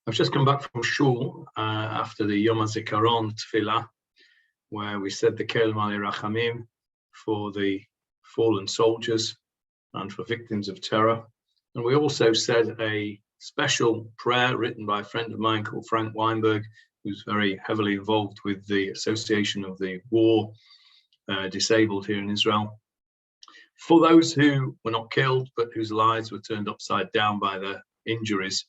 I've just come back from shul after the Yom Hazikaron tefillah, where we said the Kel Mali Rachamim for the fallen soldiers and for victims of terror. And we also said a special prayer written by a friend of mine called Frank Weinberg, who's very heavily involved with the Association of the War Disabled here in Israel. For those who were not killed, but whose lives were turned upside down by their injuries,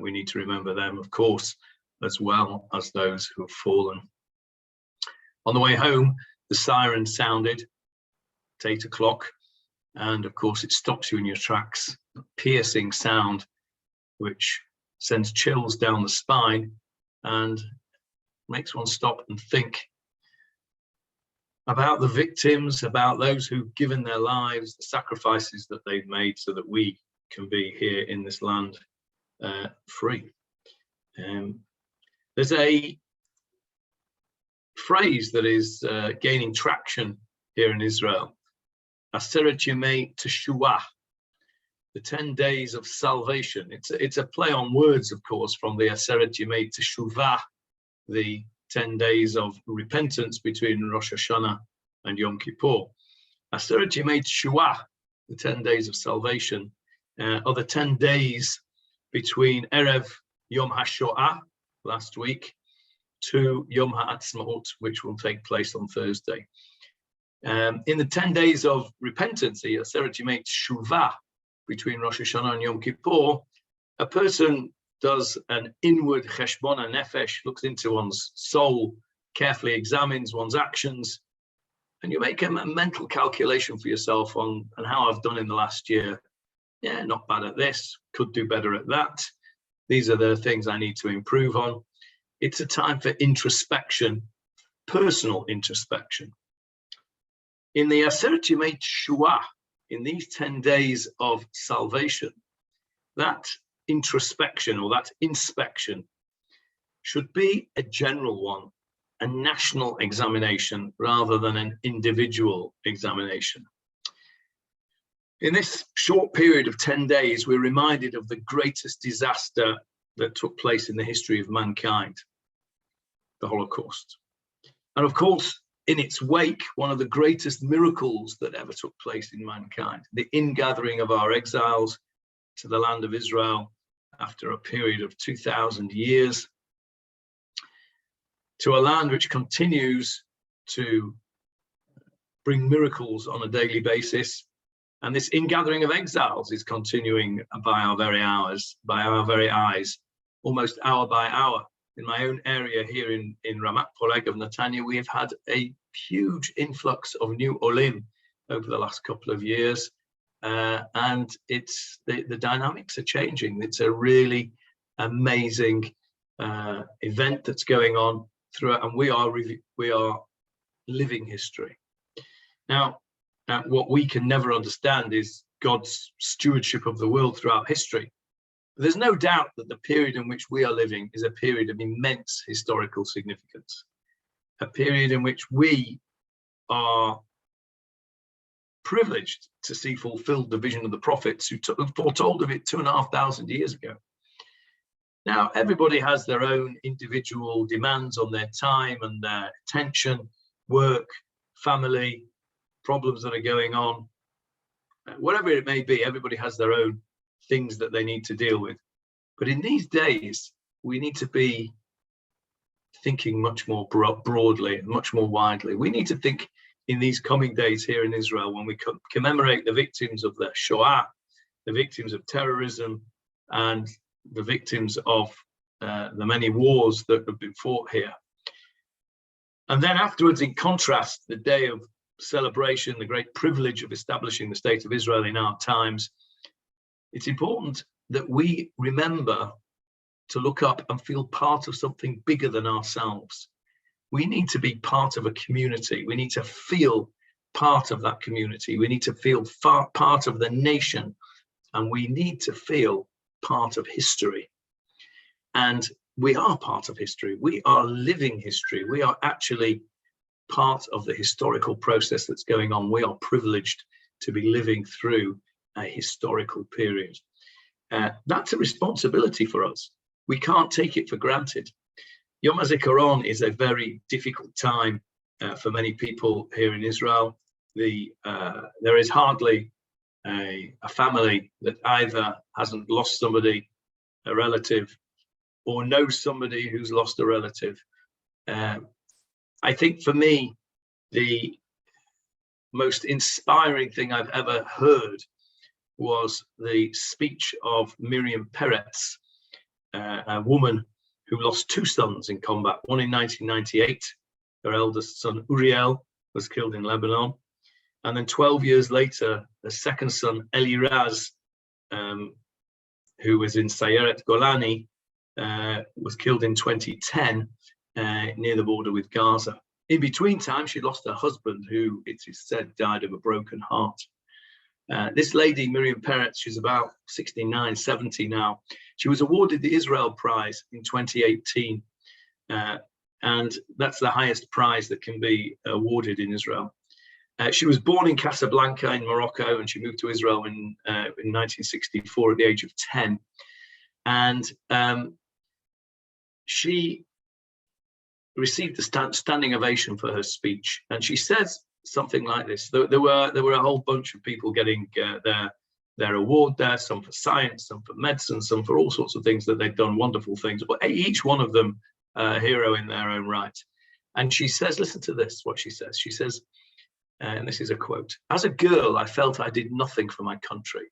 we need to remember them, of course, as well as those who have fallen. On the way home, the siren sounded at 8 o'clock, and of course it stops you in your tracks, a piercing sound which sends chills down the spine and makes one stop and think about the victims, about those who've given their lives, the sacrifices that they've made so that we can be here in this land free. There's a phrase that is gaining traction here in Israel, Aseret Yemei Teshuvah, the 10 days of salvation. It's a play on words, of course, from the Aseret Yemei Teshuvah, the 10 days of repentance between Rosh Hashanah and Yom Kippur. Aseret Yemei Teshuvah, the 10 days of salvation, are the 10 days between Erev Yom HaShoah last week to Yom HaAtzmaut, which will take place on Thursday. In the 10 days of repentance, the Aseret Yemei Teshuvah, between Rosh Hashanah and Yom Kippur, a person does an inward cheshbon nefesh, looks into one's soul, carefully examines one's actions, and you make a mental calculation for yourself on how I've done in the last year. Yeah, not bad at this, could do better at that. These are the things I need to improve on. It's a time for introspection, personal introspection. In the Aseret Yemei Teshuvah, in these 10 days of salvation, that introspection or that inspection should be a general one, a national examination rather than an individual examination. In this short period of 10 days, we're reminded of the greatest disaster that took place in the history of mankind, the Holocaust. And of course, in its wake, one of the greatest miracles that ever took place in mankind, the ingathering of our exiles to the land of Israel after a period of 2,000 years, to a land which continues to bring miracles on a daily basis. And this ingathering of exiles is continuing by our very eyes, almost hour by hour. In my own area here in Ramat Poleg of Netanya, we have had a huge influx of new Olim over the last couple of years. And it's the dynamics are changing. It's a really amazing event that's going on throughout, and we are living history. Now, what we can never understand is God's stewardship of the world throughout history. There's no doubt that the period in which we are living is a period of immense historical significance, a period in which we are privileged to see fulfilled the vision of the prophets who foretold of it 2,500 years ago. Now, everybody has their own individual demands on their time and their attention, work, family, problems that are going on. Whatever it may be, everybody has their own things that they need to deal with. But in these days, we need to be thinking much more broadly and much more widely. We need to think in these coming days here in Israel, when we commemorate the victims of the Shoah, the victims of terrorism, and the victims of the many wars that have been fought here. And then afterwards, in contrast, the day of celebration, the great privilege of establishing the state of Israel in our times, it's important that we remember to look up and feel part of something bigger than ourselves. We need to be part of a community. We need to feel part of that community. We need to feel part of the nation, and we need to feel part of history. And we are part of history. We are living history. We are actually part of the historical process that's going on. We are privileged to be living through a historical period. That's a responsibility for us. we can't take it for granted. Yom Hazikaron is a very difficult time for many people here in Israel. There is hardly a family that either hasn't lost somebody, a relative, or knows somebody who's lost a relative. I think for me, the most inspiring thing I've ever heard was the speech of Miriam Peretz, a woman who lost two sons in combat, one in 1998. Her eldest son, Uriel, was killed in Lebanon. And then 12 years later, the second son, Eliraz, who was in Sayeret Golani, was killed in 2010 near the border with Gaza. In between time, she lost her husband, who it is said died of a broken heart. This lady, Miriam Peretz, she's about 69, 70 now. She was awarded the Israel Prize in 2018. And that's the highest prize that can be awarded in Israel. She was born in Casablanca in Morocco, and she moved to Israel in 1964 at the age of 10. And she received the standing ovation for her speech. And she says something like this. There were a whole bunch of people getting their award there, some for science, some for medicine, some for all sorts of things that they'd done wonderful things, but each one of them a hero in their own right. And she says, listen to this, what she says. She says, and this is a quote, "As a girl, I felt I did nothing for my country.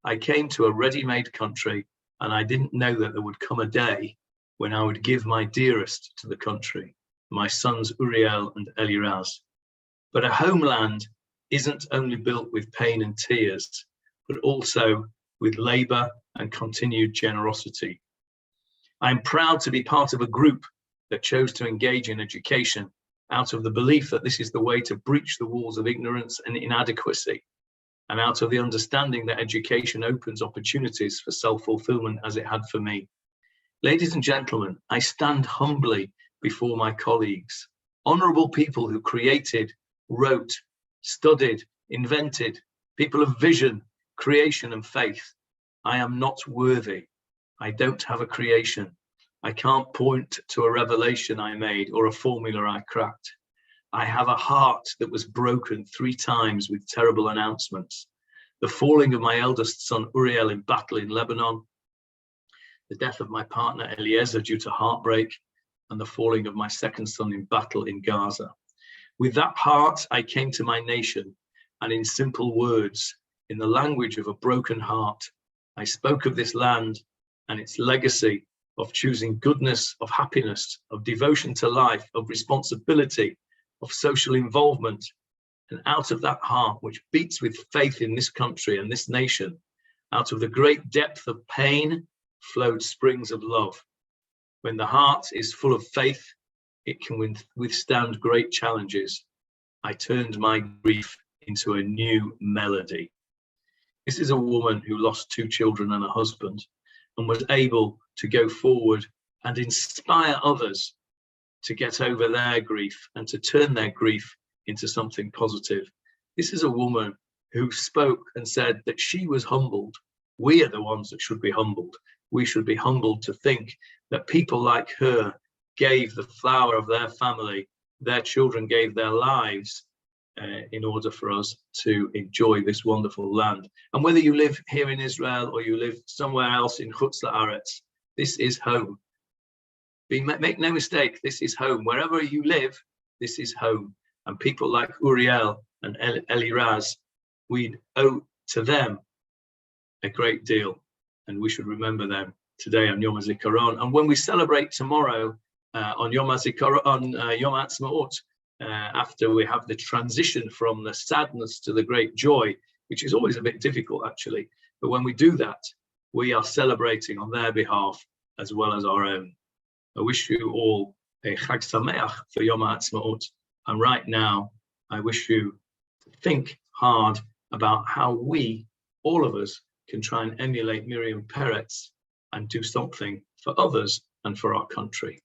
I came to a ready-made country, and I didn't know that there would come a day when I would give my dearest to the country, my sons Uriel and Eliraz. But a homeland isn't only built with pain and tears, but also with labor and continued generosity. I'm proud to be part of a group that chose to engage in education out of the belief that this is the way to breach the walls of ignorance and inadequacy, and out of the understanding that education opens opportunities for self-fulfillment as it had for me. Ladies and gentlemen, I stand humbly before my colleagues, honorable people who created, wrote, studied, invented, people of vision, creation and faith. I am not worthy. I don't have a creation. I can't point to a revelation I made or a formula I cracked. I have a heart that was broken 3 times with terrible announcements. The falling of my eldest son Uriel in battle in Lebanon, the death of my partner Eliezer due to heartbreak, and the falling of my second son in battle in Gaza. With that heart, I came to my nation, and in simple words, in the language of a broken heart, I spoke of this land and its legacy of choosing goodness, of happiness, of devotion to life, of responsibility, of social involvement. And out of that heart, which beats with faith in this country and this nation, out of the great depth of pain flowed springs of love. When the heart is full of faith, it can withstand great challenges. I turned my grief into a new melody." This is a woman who lost 2 children and a husband, and was able to go forward and inspire others to get over their grief and to turn their grief into something positive. This is a woman who spoke and said that she was humbled. We are the ones that should be humbled. We should be humbled to think that people like her gave the flower of their family, their children gave their lives in order for us to enjoy this wonderful land. And whether you live here in Israel or you live somewhere else in Chutz La'aretz, this is home. Make no mistake, this is home. Wherever you live, this is home. And people like Uriel and Eliraz, we owe to them a great deal, and we should remember them today on Yom Hazikaron. And when we celebrate tomorrow on Yom Hazikaron, on Yom Ha'atzmaut, after we have the transition from the sadness to the great joy, which is always a bit difficult actually, but when we do that, we are celebrating on their behalf as well as our own. I wish you all a Chag Sameach for Yom Ha'atzmaut, and right now I wish you to think hard about how we, all of us, can try and emulate Miriam Peretz and do something for others and for our country.